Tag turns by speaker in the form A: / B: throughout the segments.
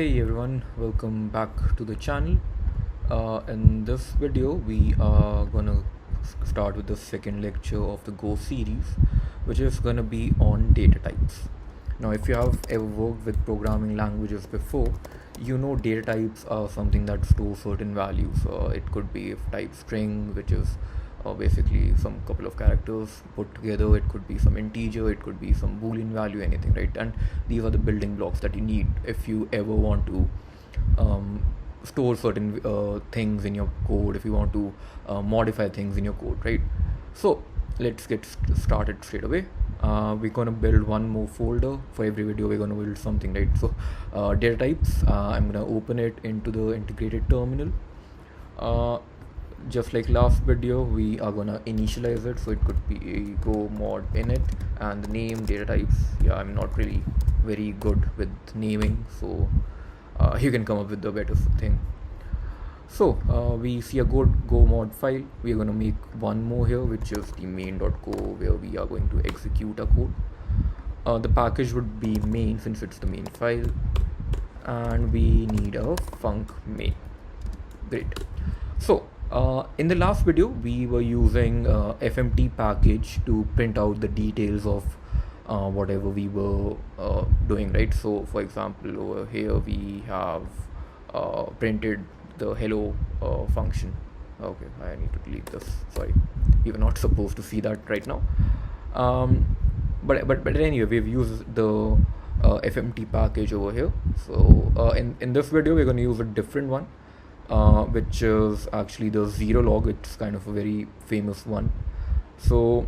A: Hey everyone, welcome back to the channel. In this video, we are gonna start with the second lecture of the Go series, which is gonna be on data types. Now, if you have ever worked with programming languages before, you know data types are something that store certain values. It could be of type string, which is basically some couple of characters put together. It could be some integer, it could be some boolean value, anything, right? And these are the building blocks that you need if you ever want to store certain things in your code, if you want to modify things in your code, right? So let's get started straight away. We're gonna build one more folder. For every video we're gonna build something, right? So data types, I'm gonna open it into the integrated terminal. Just like last video, we are gonna initialize it, so it could be a go mod init, and the name data types, yeah, I'm not really very good with naming, so you can come up with the better thing. So we see a go mod file. We are going to make one more here, which is the main.go, where we are going to execute our code. The package would be main, since it's the main file, and we need a func main. Great. So in the last video, we were using fmt package to print out the details of whatever we were doing, right? So for example, over here we have printed the hello function. Okay, I need to delete this, sorry, you're not supposed to see that right now. But anyway, we've used the fmt package over here. So in this video we're going to use a different one, which is actually the zero log. It's kind of a very famous one. So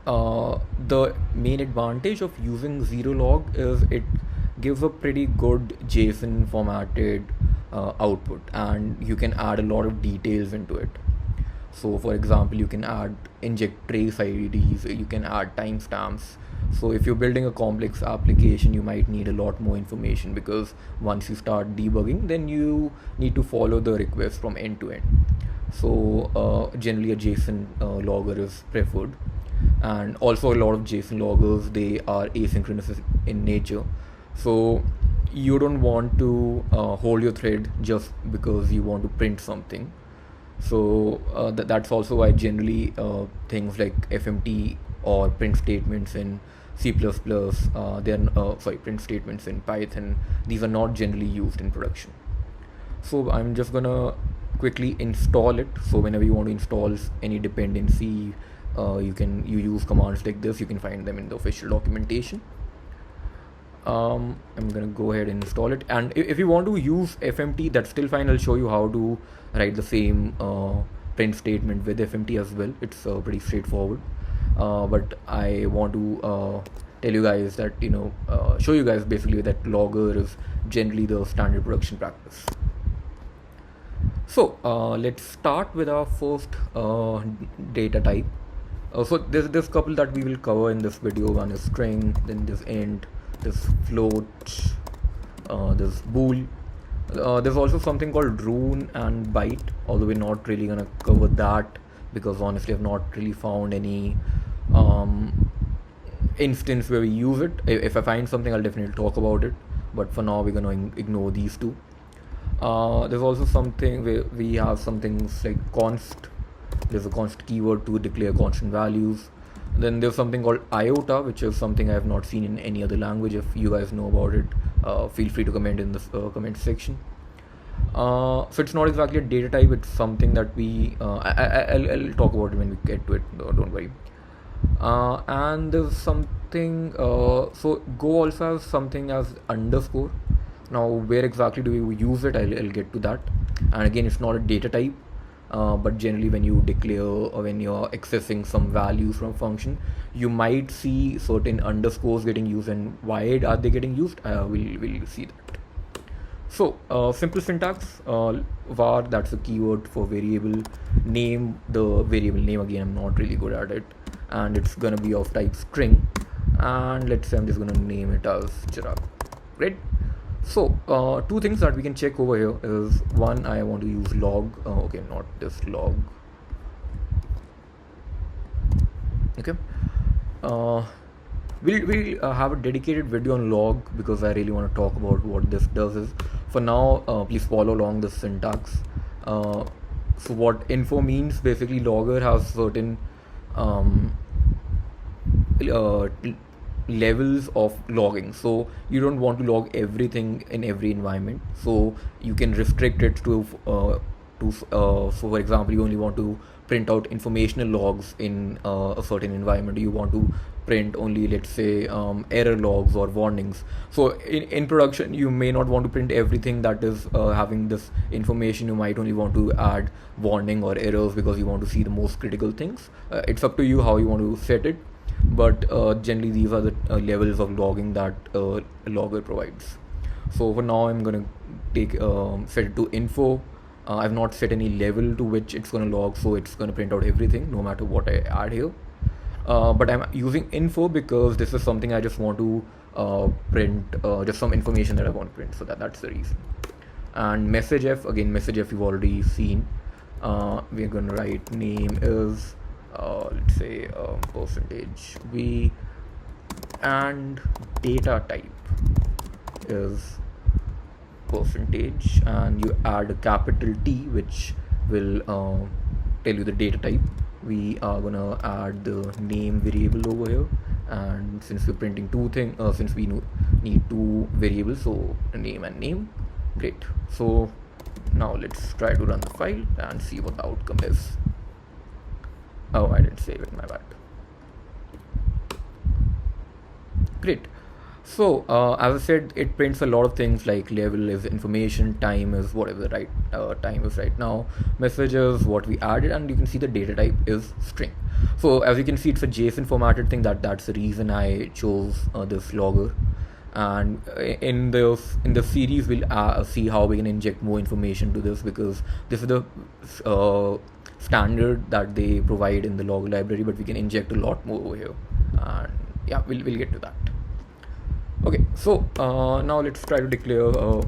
A: the main advantage of using zero log is it gives a pretty good JSON formatted output, and you can add a lot of details into it. So for example, you can inject trace IDs, you can add timestamps. So if you're building a complex application, you might need a lot more information, because once you start debugging, then you need to follow the request from end to end. So generally a JSON logger is preferred, and also a lot of JSON loggers, they are asynchronous in nature. So you don't want to hold your thread just because you want to print something. So that's also why generally things like fmt or print statements in C++, print statements in Python, these are not generally used in production. So I'm just gonna quickly install it. So whenever you want to install any dependency, you use commands like this. You can find them in the official documentation. I'm gonna go ahead and install it, and if you want to use fmt, that's still fine. I'll show you how to write the same print statement with fmt as well. It's pretty straightforward, but I want to tell you guys that, show you guys basically that logger is generally the standard production practice. So let's start with our first data type. So there's couple that we will cover in this video. One is string, then there's int, there's float, there's bool. There's also something called rune and byte, although we're not really gonna cover that, because honestly I've not really found any instance where we use it. If I find something, I'll definitely talk about it, but for now we're gonna ignore these two. There's also something where we have some things like const. There's a const keyword to declare constant values. Then there's something called iota, which is something I have not seen in any other language. If you guys know about it, feel free to comment in the comment section. So it's not exactly a data type. It's something that I'll talk about it when we get to it. Don't worry. And there's something. So Go also has something as underscore. Now where exactly do we use it? I'll get to that. And again, it's not a data type. But generally when you declare or when you're accessing some values from a function, you might see certain underscores getting used. And why are they getting used? We'll see that. So simple syntax, var, that's a keyword for variable name. The variable name, again, I'm not really good at it, and it's gonna be of type string, and let's say I'm just gonna name it as Chirag. Right? So two things that we can check over here is, one, I want to use log. Okay, not this log. Okay. We'll have a dedicated video on log because I really want to talk about what this does. Is for now, please follow along the syntax. So what info means, basically logger has certain um, uh, levels of logging. So you don't want to log everything in every environment, so you can restrict it to so for example, you only want to print out informational logs in a certain environment. You want to print only, let's say, error logs or warnings. So in production you may not want to print everything that is having this information. You might only want to add warning or errors because you want to see the most critical things. It's up to you how you want to set it, but generally these are the levels of logging that a logger provides. So for now I'm gonna take set it to info. I've not set any level to which it's gonna log, so it's gonna print out everything no matter what I add here. But I'm using info because this is something I just want to print, just some information that I want to print, so that's the reason. And message f, again message f you've already seen. We're gonna write name is let's say %v, and data type is percentage, and you add a capital T which will tell you the data type. We are gonna add the name variable over here, and since we're printing two things, since we need two variables, so name and name. Great. So now let's try to run the file and see what the outcome is. Oh, I didn't save it, my bad. Great. So as I said, it prints a lot of things like level is information, time is whatever the right time is right now, message is what we added, and you can see the data type is string. So as you can see, it's a JSON formatted thing. That's the reason I chose this logger. And in the series we'll see how we can inject more information to this, because this is the standard that they provide in the logger library, but we can inject a lot more over here, and yeah, we'll get to that. Okay, so now let's try to declare a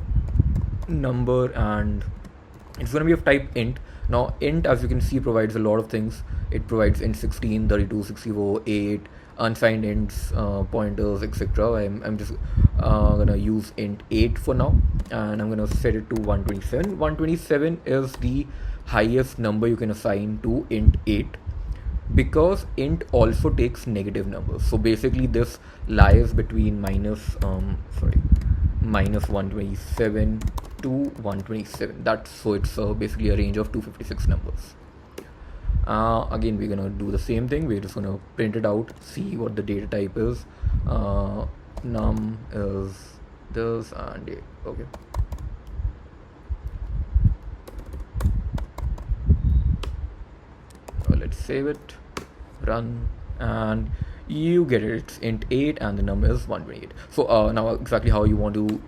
A: number, and it's going to be of type int. Now int, as you can see, provides a lot of things. It provides int 16, 32, 64, 8, unsigned ints, pointers, etc. I'm just gonna use int 8 for now, and I'm gonna set it to 127. 127 is the highest number you can assign to int 8, because int also takes negative numbers. So basically this lies between minus 127 to 127. That's so it's basically a range of 256 numbers. Again, we're gonna do the same thing. We're just gonna print it out, see what the data type is. Num is this, and okay. Let's save it, run, and you get it. It's int 8 and the number is 128. So now exactly how you want to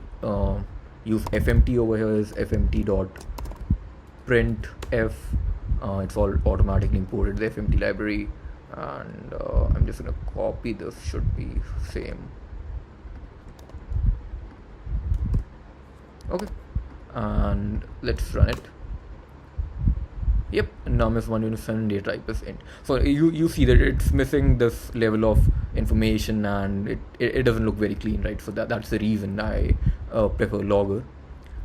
A: use fmt over here is fmt.Printf. It's all automatically imported the fmt library, and I'm just gonna copy this. Should be same. Okay, and let's run it. Yep, num is 127, data type is int. So you see that it's missing this level of information, and it doesn't look very clean, right? So that's the reason I prefer logger.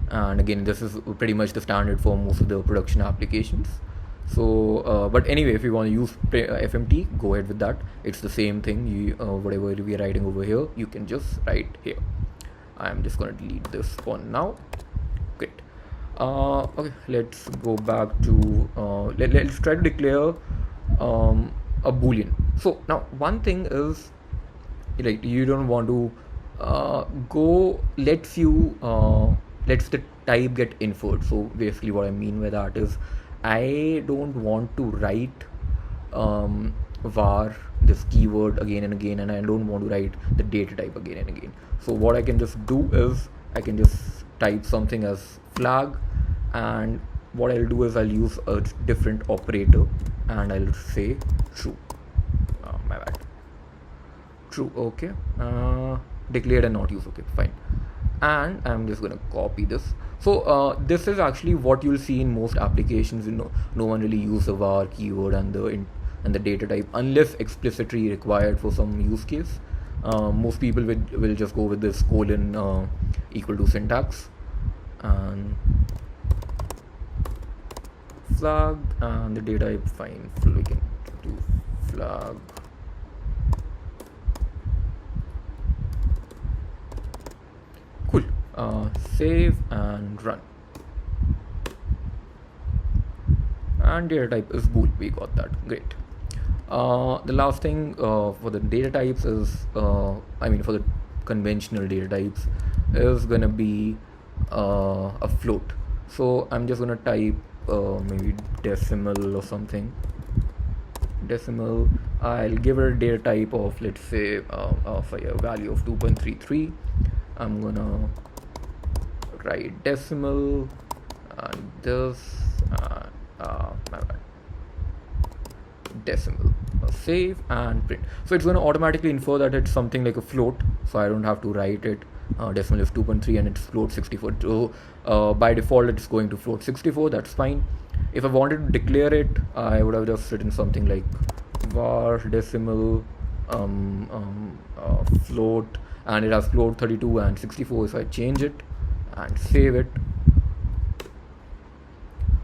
A: And again, this is pretty much the standard for most of the production applications. So but anyway, if you want to use fmt, go ahead with that. It's the same thing. Whatever we are writing over here, you can just write here. I'm just going to delete this for now. Great. Okay, let's go back to let's try to declare a boolean. So now one thing is, like, you don't want to lets the type get inferred. So basically what I mean by that is, I don't want to write var this keyword again and again, and I don't want to write the data type again and again. So what I can just do is I can just type something as flag, and what I'll do is I'll use a different operator, and I'll say true. My bad. True. Okay. Declared and not used. Okay, fine. And I'm just gonna copy this. So this is actually what you'll see in most applications. No one really uses a var keyword and the data type unless explicitly required for some use case. Most people will just go with this colon equal to syntax and flag, and the data type fine, we can do flag. Cool. Save and run. And data type is bool. We got that. Great. The last thing for the data types is, for the conventional data types, is gonna be a float. So I'm just gonna type maybe decimal or something. Decimal. I'll give it a data type of, let's say, for a value of 2.33. I'm gonna write decimal and this decimal. Save and print. So it's going to automatically infer that it's something like a float, so I don't have to write it. Decimal is 2.3 and it's float 64. So by default it's going to float 64. That's fine. If I wanted to declare it, I would have just written something like var decimal float, and it has float 32 and 64. So I change it and save it.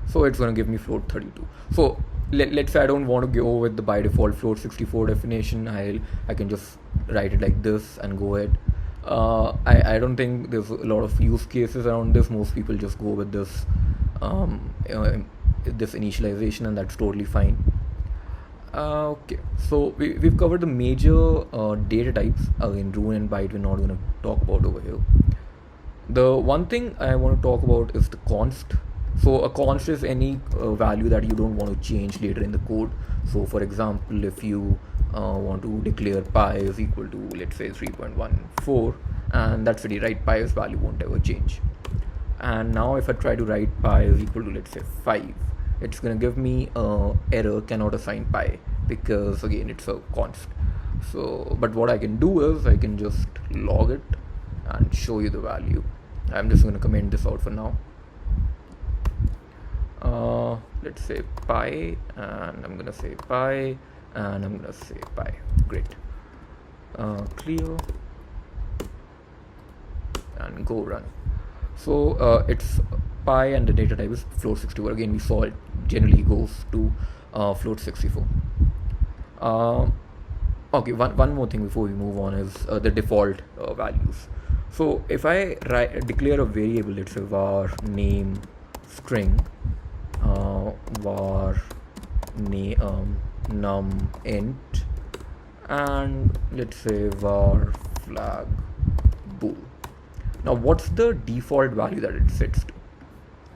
A: So it's going to give me float 32. So let's say I don't want to go with the by default float 64 definition. I can just write it like this and go ahead. I don't think there's a lot of use cases around this. Most people just go with this this initialization, and that's totally fine. Okay, so we've covered the major data types. Again, rune and byte we're not going to talk about over here. The one thing I want to talk about is the const. So a const is any value that you don't want to change later in the code. So for example, if you want to declare pi is equal to, let's say, 3.14, and that's pretty right, pi's value won't ever change. And now if I try to write pi is equal to, let's say, 5, it's going to give me error, cannot assign pi, because again it's a const. So but what I can do is I can just log it and show you the value. I'm just going to comment this out for now. Let's say pi, and I'm gonna say pi, and I'm gonna say pi. Great. Clear and go run. So it's pi and the data type is float 64. Again, we saw it generally goes to float 64. Okay, one more thing before we move on is the default values. So if I declare a variable, let's say var name string, var num int, and let's say var flag bool. Now what's the default value that it sets to?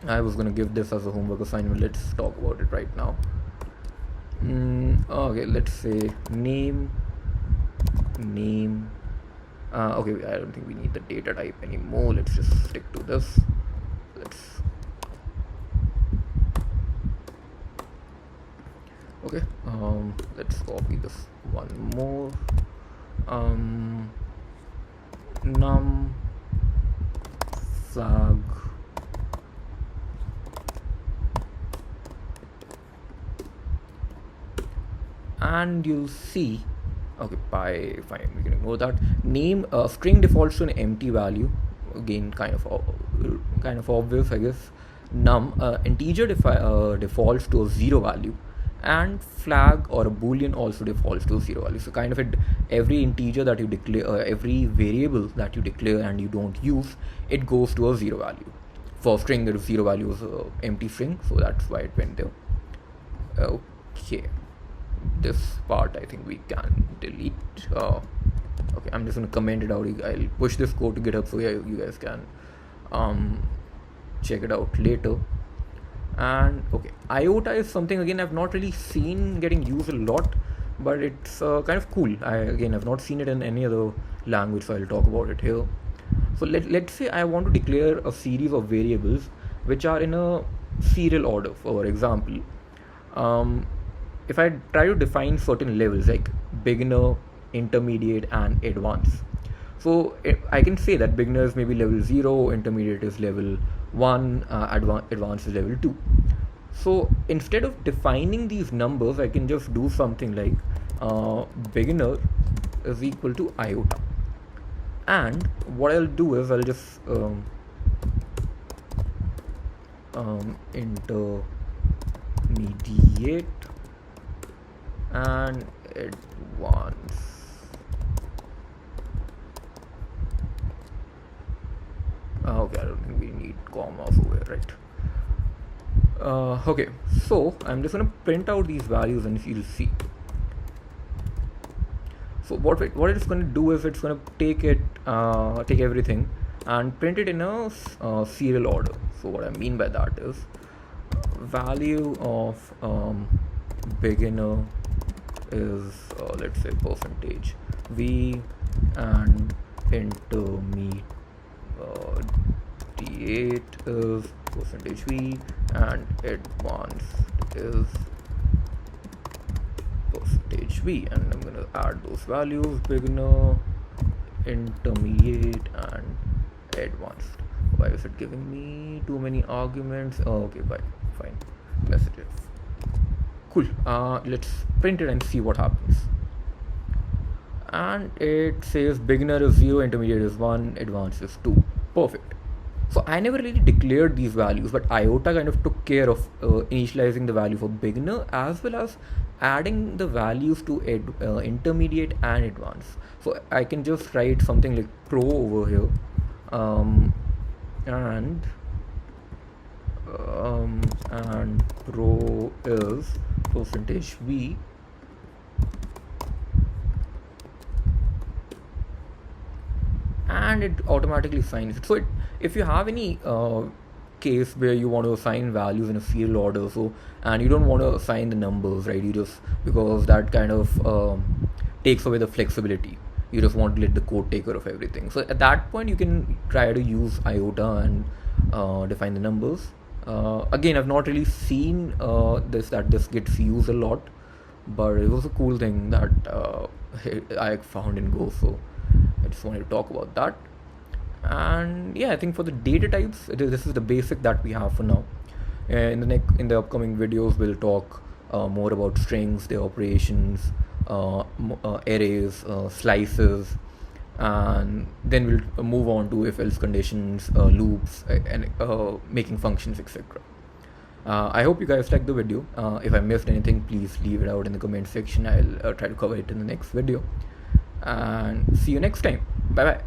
A: I was going to give this as a homework assignment. Let's talk about it right now. Okay, let's say name. Okay, I don't think we need the data type anymore. Let's just stick to this. Okay, let's copy this one more. Num flag and you'll see, okay, pi, fine, we can ignore that. Name string defaults to an empty value. Again, kind of obvious, I guess. Num integer defaults to a 0 value, and flag or a boolean also defaults to a 0 value. So kind of every integer that you declare, every variable that you declare and you don't use, it goes to a 0 value. For string, there is 0 value is a empty string, so that's why it went there. Okay, this part I think we can delete. Okay, I'm just gonna comment it out. I'll push this code to GitHub so you guys can check it out later. And okay, iota is something again I've not really seen getting used a lot, but it's kind of cool. I've not seen it in any other language, so I'll talk about it here. So let's say I want to declare a series of variables which are in a serial order. For example, if I try to define certain levels like beginner, intermediate, and advanced, so I can say that beginner is maybe level 0, intermediate is level 1, advanced is level 2. So instead of defining these numbers, I can just do something like beginner is equal to iota. And what I'll do is I'll just intermediate and advance. Okay, I don't think we need commas over here, right? Okay, so I'm just gonna print out these values and you'll see. So what it's going to do is it's going to take everything and print it in a serial order. So what I mean by that is value of beginner is let's say %v, and intermediate is %v, and advanced is %v, and I'm gonna add those values: beginner, intermediate, and advanced. Why is it giving me too many arguments? Oh, okay, fine. Messages. Cool. Let's print it and see what happens. And it says beginner is 0, intermediate is 1, advanced is 2. Perfect. So I never really declared these values, but iota kind of took care of initializing the value for beginner as well as adding the values to intermediate and advanced. So I can just write something like pro over here, and pro is %v, and it automatically assigns it. So if you have any case where you want to assign values in a serial order, so and you don't want to assign the numbers, right, you just, because that kind of takes away the flexibility, you just want to let the code take care of everything. So at that point you can try to use iota and define the numbers. Again, I've not really seen this gets used a lot, but it was a cool thing that I found in Go, so I just wanted to talk about that. And yeah, I think for the data types, this is the basic that we have for now. In the upcoming videos, we'll talk more about strings, their operations, arrays, slices, and then we'll move on to if-else conditions, loops, and making functions, etc. I hope you guys liked the video. If I missed anything, please leave it out in the comment section. I'll try to cover it in the next video. And see you next time. Bye bye.